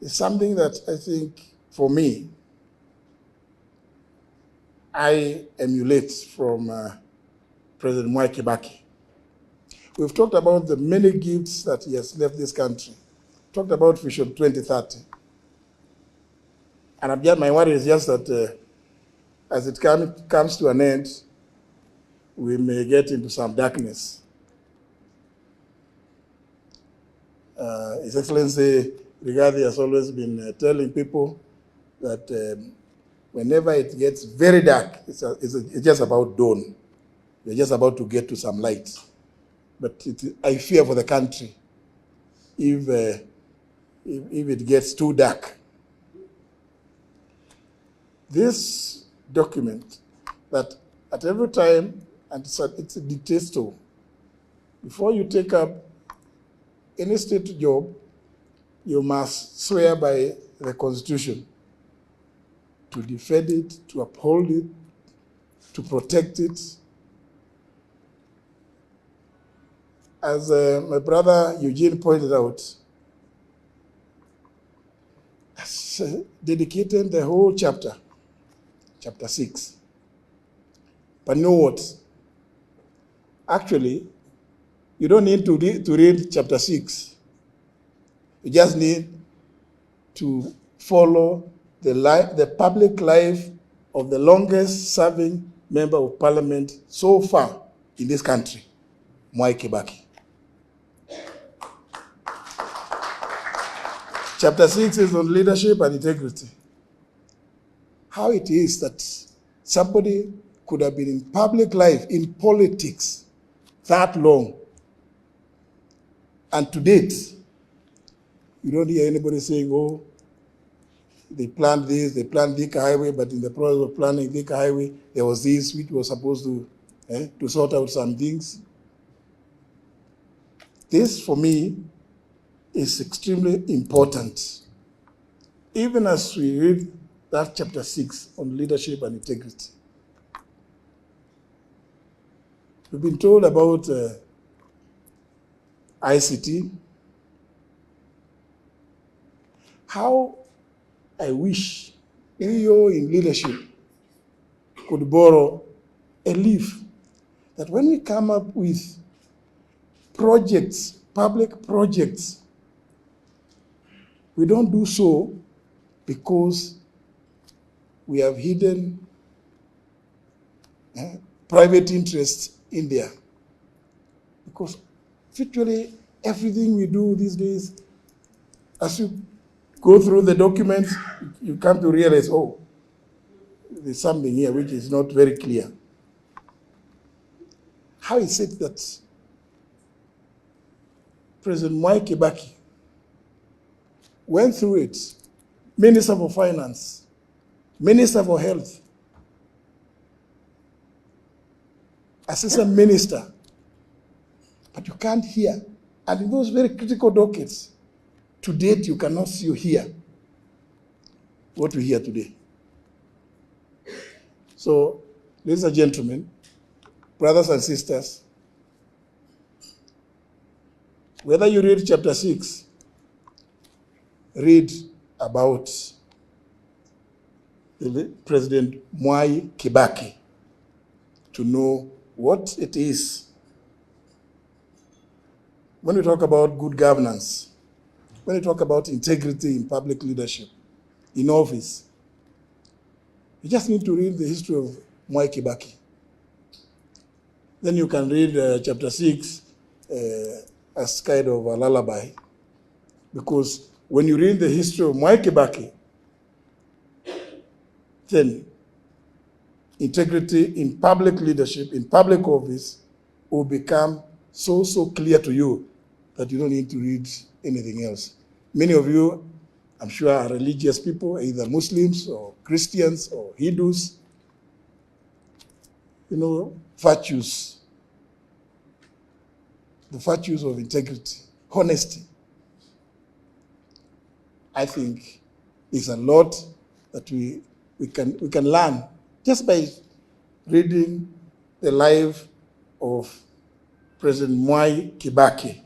is something that I think, for me, I emulate from President Mwai Kibaki. We've talked about the many gifts that he has left this country. Talked about Vision 2030. And my worry is just that as it comes to an end, we may get into some darkness. His Excellency Rigathi has always been telling people that whenever it gets very dark, it's just about dawn. We're just about to get to some light. But I fear for the country if it gets too dark. This document that at every time, and it's a dictator, before you take up any state job, you must swear by the Constitution to defend it, to uphold it, to protect it. As my brother Eugene pointed out, dedicated the whole chapter 6. But you know what? Actually, you don't need to read chapter 6. You just need to follow the public life of the longest serving member of parliament so far in this country, Mwai Kibaki. Chapter 6 is on leadership and integrity. How it is that somebody could have been in public life, in politics, that long, and to date, you don't hear anybody saying, oh, they planned this, they planned Thika Highway, but in the process of planning Thika Highway, there was this which was supposed to sort out some things. This, for me, is extremely important. Even as we read that chapter 6 on leadership and integrity. We've been told about ICT. How I wish you in leadership could borrow a leaf that when we come up with projects, public projects, we don't do so because we have hidden private interests in there. Because virtually everything we do these days, as you go through the documents, you come to realize, oh, there's something here which is not very clear. How is it that President Mwai Kibaki went through it, Minister for Finance, Minister for Health, Assistant Minister, but you can't hear. And in those very critical dockets, to date, you cannot see or hear what we hear today. So, ladies and gentlemen, brothers and sisters, whether you read chapter 6, read about President Mwai Kibaki to know what it is. When we talk about good governance, when we talk about integrity in public leadership, in office, you just need to read the history of Mwai Kibaki. Then you can read chapter 6 as kind of a lullaby, because when you read the history of Mwai Kibaki, then integrity in public leadership, in public office, will become so clear to you that you don't need to read anything else. Many of you, I'm sure, are religious people, either Muslims or Christians or Hindus. You know, virtues, the virtues of integrity, honesty. I think there's a lot that we can learn just by reading the life of President Mwai Kibaki.